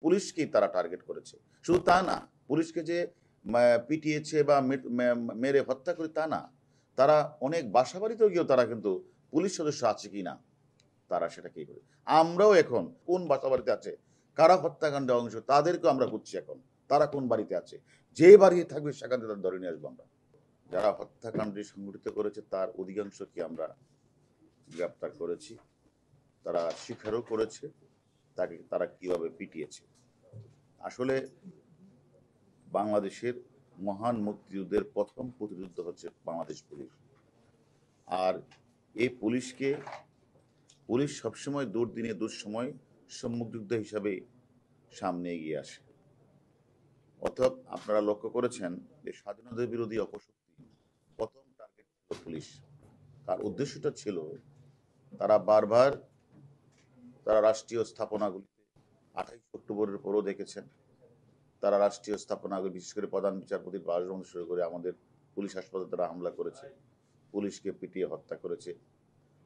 পুলিশকেই তারা টার্গেট করেছে। শুধু তা না, পুলিশকে যে পিটিয়েছে বা মেরে হত্যা করে তা না, তারা অনেক বাসা বাড়িতেও গিয়েও তারা কিন্তু পুলিশ সদস্য আছে কি না তারা সেটাকেই করে। আমরাও এখন কোন বাসা বাড়িতে আছে, কারা হত্যাকাণ্ডে অংশ, তাদেরকেও আমরা বুঝছি এখন তারা কোন বাড়িতে আছে। যে বাড়ি থাকবে সেখান থেকে তারা ধরে নিয়ে আসবো আমরা। যারা হত্যাকাণ্ডে সংগঠিত করেছে তার অধিকাংশকে আমরা গ্রেপ্তার করেছি, তারা স্বীকারও করেছে তারা কিভাবে পিটিয়েছে। আসলে বাংলাদেশের মহান মুক্তিযুদ্ধের প্রথম প্রতিযুদ্ধ হচ্ছে বাংলাদেশ পুলিশ। আর এই পুলিশ সবসময় দুর্দিনে দুঃসময় সম্মুখযুদ্ধ হিসাবে সামনে এগিয়ে আসে। অতএব আপনারা লক্ষ্য করেছেন যে স্বাধীনতা বিরোধী অপশক্তি প্রথম টার্গেট ছিল পুলিশ। তার উদ্দেশ্যটা ছিল তারা রাষ্ট্রীয় স্থাপনাগুলিতে 28 অক্টোবরের পরও দেখেছেন, তারা রাষ্ট্রীয় স্থাপনাগুলি বিশেষ করে প্রধান বিচারপতির বাসভবন শুরু করে আমাদের পুলিশ হাসপাতালে তারা হামলা করেছে, পুলিশকে পিটিয়ে হত্যা করেছে।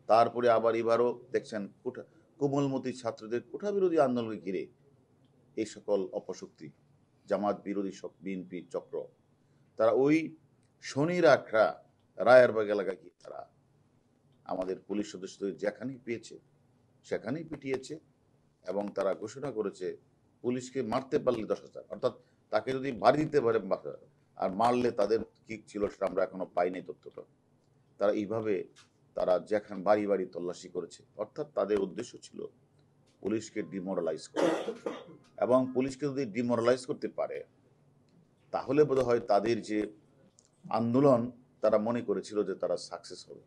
তারপরে আবার এবারও দেখছেন কোমলমতি ছাত্রদের কোঠা বিরোধী আন্দোলনকে ঘিরে এই সকল অপশক্তি, জামাত বিরোধী বিএনপি চক্র, তারা ওই শনির আখড়া রায়েরবাগ এলাকা গিয়ে তারা আমাদের পুলিশ সদস্যদের যেখানেই পেয়েছে সেখানেই পিটিয়েছে এবং তারা ঘোষণা করেছে পুলিশকে মারতে পারলে 10,000, অর্থাৎ তাকে যদি বাড়ি দিতে পারে আর মারলে তাদের কি ছিল সেটা আমরা এখনো পাইনি তথ্যটা। তারা এইভাবে তারা যেখান বাড়ি বাড়ি তল্লাশি করেছে, অর্থাৎ তাদের উদ্দেশ্য ছিল পুলিশকে ডিমোরালাইজ করা। এবং পুলিশকে যদি ডিমোরালাইজ করতে পারে তাহলে বোধ হয় তাদের যে আন্দোলন তারা মনে করেছিল যে তারা সাকসেস হবে,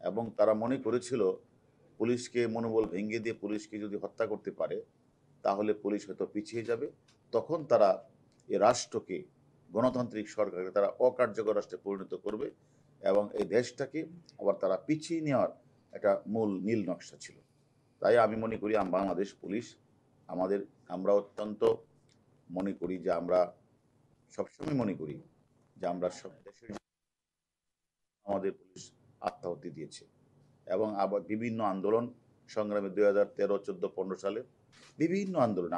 এবং তারা মনে করেছিল পুলিশকে মনোবল ভেঙে দিয়ে পুলিশকে যদি হত্যা করতে পারে তাহলে পুলিশ হয়তো পিছিয়ে যাবে, তখন তারা এই রাষ্ট্রকে, গণতান্ত্রিক সরকারকে তারা অকার্যকর রাষ্ট্রে পরিণত করবে এবং এই দেশটাকে আবার তারা পিছিয়ে নেওয়ার একটা মূল নীল নকশা ছিল। তাই আমি মনে করি বাংলাদেশ পুলিশ আমরা অত্যন্ত মনে করি যে আমরা সবসময় মনে করি যে আমরা সব দেশের আমাদের পুলিশ আত্মাহুতি দিয়েছে এবং আবার বিভিন্ন আন্দোলন সংগ্রামে 2013, 14, 15 সালে বিভিন্ন আন্দোলন,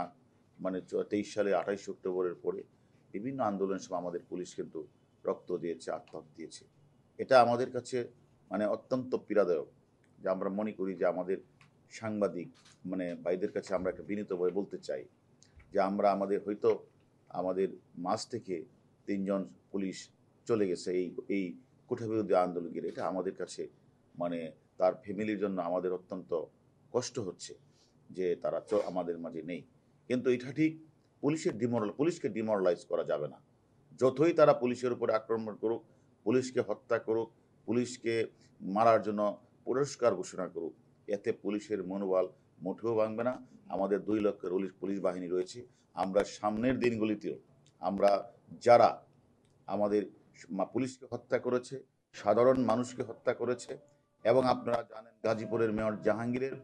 মানে 23 সালে 28 অক্টোবরের পরে বিভিন্ন আন্দোলনের সময় আমাদের পুলিশ কিন্তু রক্ত দিয়েছে, আত্মাহুতি দিয়েছে। এটা আমাদের কাছে মানে অত্যন্ত পীড়াদায়ক যে আমরা মনে করি যে আমাদের সাংবাদিক ভাইদের কাছে আমরা একটা বিনীতভাবে বলতে চাই যে আমাদের মাঝ থেকে 3 জন পুলিশ চলে গেছে এই কোঠাবিরোধী আন্দোলনের। এটা আমাদের কাছে তার ফ্যামিলির জন্য আমাদের অত্যন্ত কষ্ট হচ্ছে যে তারা আমাদের মাঝে নেই। কিন্তু এটা ঠিক, পুলিশকে ডিমোরালাইজ করা যাবে না। যতই তারা পুলিশের উপরে আক্রমণ করুক, পুলিশকে হত্যা করুক, পুলিশকে মারার জন্য পুরস্কার ঘোষণা করুক, এতে পুলিশের মনোবল মোটেও ভাঙবে না। আমাদের 2 লক্ষের পুলিশ বাহিনী রয়েছে। আমরা সামনের দিনগুলিতেও আমরা যারা আমাদের পুলিশকে হত্যা করেছে, সাধারণ মানুষকে হত্যা করেছে, এবং আপনারা জানেন গাজীপুরের মেয়র জাহাঙ্গীরের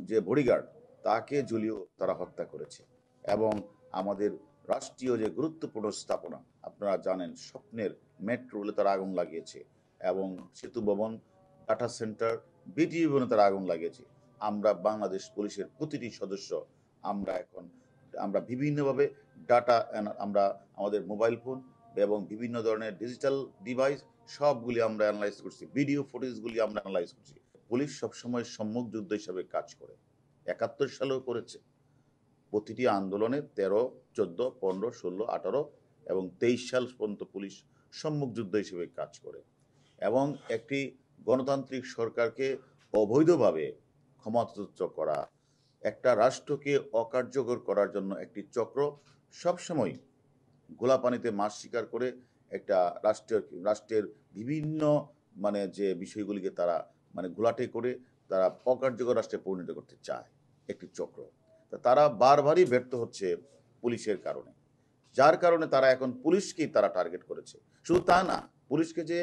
যে বডিগার্ড তাকে ঝুলিয়েও তারা হত্যা করেছে, এবং আমাদের রাষ্ট্রীয় যে গুরুত্বপূর্ণ স্থাপনা আপনারা জানেন স্বপ্নের মেট্রো রেলে তারা আগুন লাগিয়েছে, এবং সেতু ভবন, ডাটা সেন্টার, বিটিভি ভবনে তারা আগুন লাগিয়েছে। আমরা বাংলাদেশ পুলিশের প্রতিটি সদস্য আমরা বিভিন্নভাবে ডাটা, আমরা আমাদের মোবাইল ফোন এবং বিভিন্ন ধরনের ডিজিটাল ডিভাইস সবগুলি আমরা অ্যানালাইজ করছি, ভিডিও ফুটেজগুলি আমরা অ্যানালাইজ করছি। পুলিশ সবসময় সম্মুখ যুদ্ধ হিসাবে কাজ করে, 71 সালেও করেছে। প্রতিটি আন্দোলনে 13, 14, 15, 16, 18 এবং 23 সাল পর্যন্ত পুলিশ সম্মুখ যুদ্ধ হিসেবে কাজ করে, এবং একটি গণতান্ত্রিক সরকারকে অবৈধভাবে ক্ষমতাচ্যুত করা, একটা রাষ্ট্রকে অকার্যকর করার জন্য একটি চক্র সবসময় গোলাপানিতে মাছ শিকার করে একটা রাষ্ট্রের বিভিন্ন যে বিষয়গুলিকে তারা ঘোলাটে করে তারা অকার্যকর রাষ্ট্রে পরিণত করতে চায় একটি চক্র। তারা বারবারই ব্যর্থ হচ্ছে পুলিশের কারণে, যার কারণে তারা এখন পুলিশকেই তারা টার্গেট করেছে। শুধু তা না, পুলিশকে যে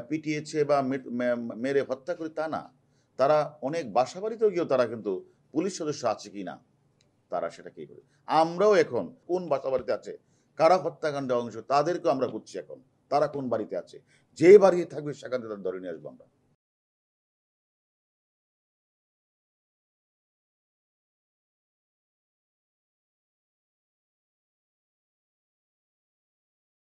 পিটিয়েছে বা মেরে হত্যা করে তা না, তারা অনেক বাসা বাড়িতেও গিয়েও তারা কিন্তু পুলিশ সদস্য আছে কি না তারা সেটাকেই করে। আমরাও এখন কোন বাসা বাড়িতে আছে, কারা হত্যাকাণ্ডে অংশ, তাদেরকেও আমরা বুঝছি এখন তারা কোন বাড়িতে আছে। যে বাড়ি থাকবে সেখান থেকে ধরে নিয়ে আসবো আমরা।